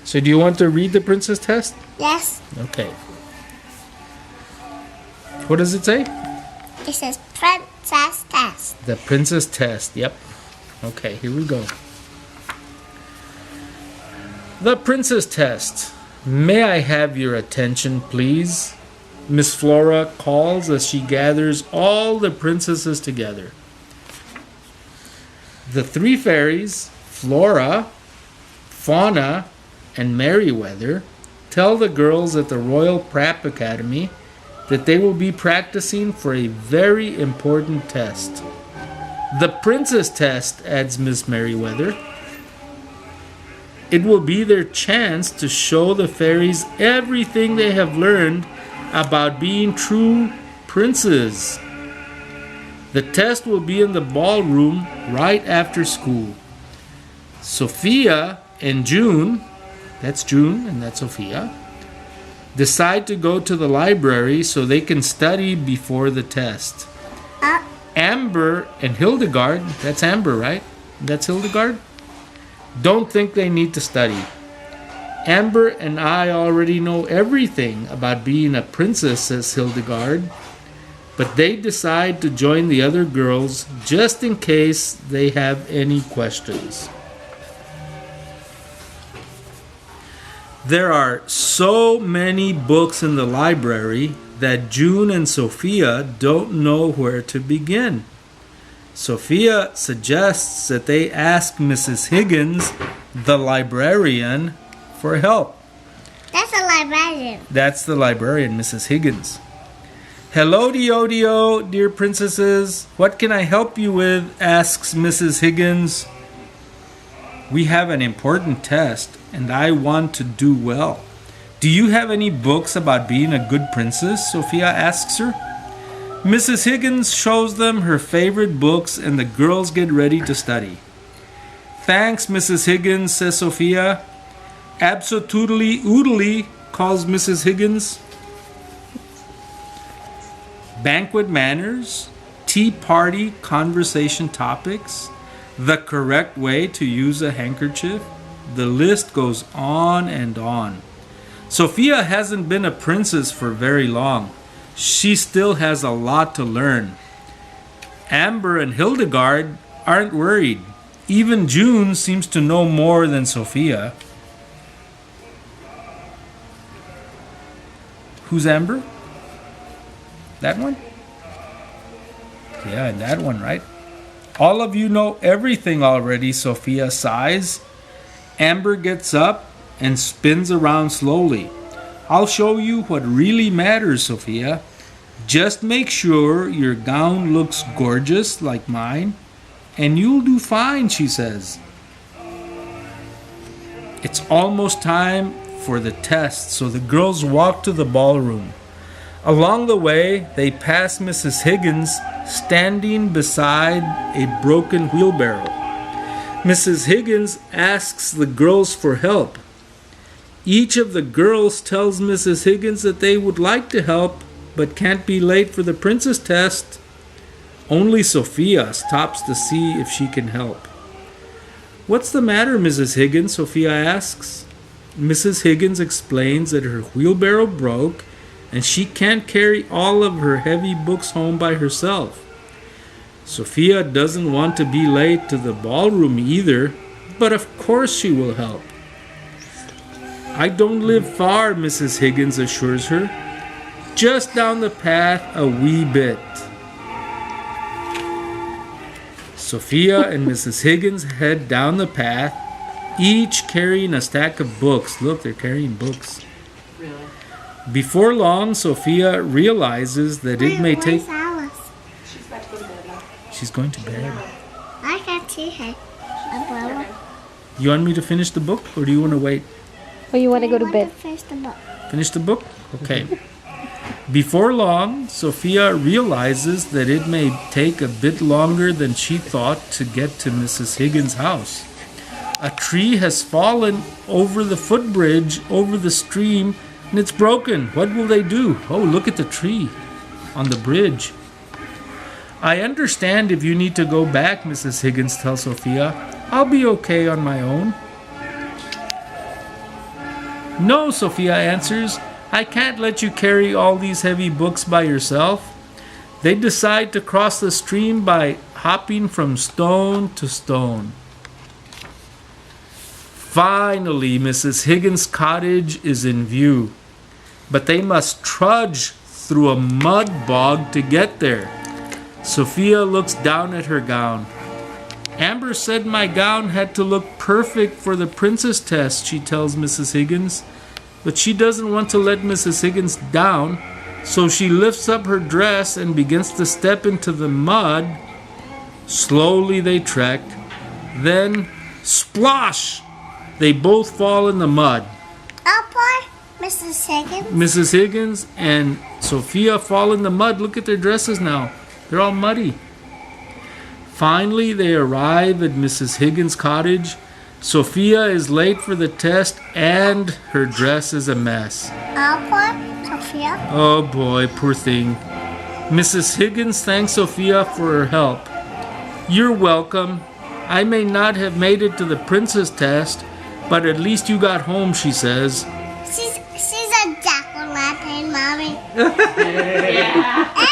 So do you want to read the princess test? Yes. Okay. What does it say? It says princess test. The princess test, yep. Okay, here we go. The princess test. May I have your attention, please? Miss Flora calls as she gathers all the princesses together. The three fairies, Flora, Fauna, and Merryweather, tell the girls at the Royal Prep Academy that they will be practicing for a very important test. The princess test, adds Miss Merryweather. It will be their chance to show the fairies everything they have learned about being true princes. The test will be in the ballroom right after school. Sophia and June, that's June and that's Sophia, decide to go to the library so they can study before the test. Amber and Hildegard, that's Amber, right? That's Hildegard? Don't think they need to study. Amber and I already know everything about being a princess, says Hildegard, but they decide to join the other girls just in case they have any questions. There are so many books in the library that June and Sophia don't know where to begin. Sophia suggests that they ask Mrs. Higgins, the librarian, for help. That's a librarian. That's the librarian, Mrs. Higgins. Hello, Dio, dear princesses. What can I help you with? Asks Mrs. Higgins. We have an important test, and I want to do well. Do you have any books about being a good princess? Sophia asks her. Mrs. Higgins shows them her favorite books, and the girls get ready to study. Thanks, Mrs. Higgins, says Sophia. Absolutely oodly, calls Mrs. Higgins. Banquet manners, tea party conversation topics, the correct way to use a handkerchief. The list goes on and on. Sophia hasn't been a princess for very long. She still has a lot to learn. Amber and Hildegard aren't worried. Even June seems to know more than Sophia. Who's Amber? That one? Yeah, and that one, right? All of you know everything already, Sophia sighs. Amber gets up and spins around slowly. I'll show you what really matters, Sophia. Just make sure your gown looks gorgeous like mine, and you'll do fine, she says. It's almost time for the test, so the girls walk to the ballroom. Along the way, they pass Mrs. Higgins standing beside a broken wheelbarrow. Mrs. Higgins asks the girls for help. Each of the girls tells Mrs. Higgins that they would like to help, but can't be late for the princess test. Only Sophia stops to see if she can help. What's the matter, Mrs. Higgins? Sophia asks. Mrs. Higgins explains that her wheelbarrow broke and she can't carry all of her heavy books home by herself. Sophia doesn't want to be late to the ballroom either, but of course she will help. I don't live far, Mrs. Higgins assures her. Just down the path a wee bit. Sophia and Mrs. Higgins head down the path, each carrying a stack of books. Look, they're carrying books. Really? Before long, Sophia realizes that it may take... Where's Alice? She's about to go to bed now. She's going to bed. I can't see her. Umbrella. You want me to finish the book, or do you want to wait? Or you want to go to I bed? want to finish the book. Finish the book? Okay. Before long, Sophia realizes that it may take a bit longer than she thought to get to Mrs. Higgins' house. A tree has fallen over the footbridge over the stream, and it's broken. What will they do? Oh, look at the tree on the bridge. I understand if you need to go back, Mrs. Higgins tells Sophia. I'll be okay on my own. No, Sophia answers. I can't let you carry all these heavy books by yourself. They decide to cross the stream by hopping from stone to stone. Finally, Mrs. Higgins' cottage is in view, but they must trudge through a mud bog to get there. Sophia looks down at her gown. Amber said my gown had to look perfect for the princess test, she tells Mrs. Higgins, but she doesn't want to let Mrs. Higgins down, so she lifts up her dress and begins to step into the mud. Slowly they trek, then splosh! They both fall in the mud. Oh, poor Mrs. Higgins. Mrs. Higgins and Sophia fall in the mud. Look at their dresses now. They're all muddy. Finally, they arrive at Mrs. Higgins' cottage. Sophia is late for the test and her dress is a mess. Oh, poor Sophia. Oh boy, poor thing. Mrs. Higgins thanks Sophia for her help. You're welcome. I may not have made it to the princess test, but at least you got home, she says. She's a jack-o'-lantern, Mommy. Yeah.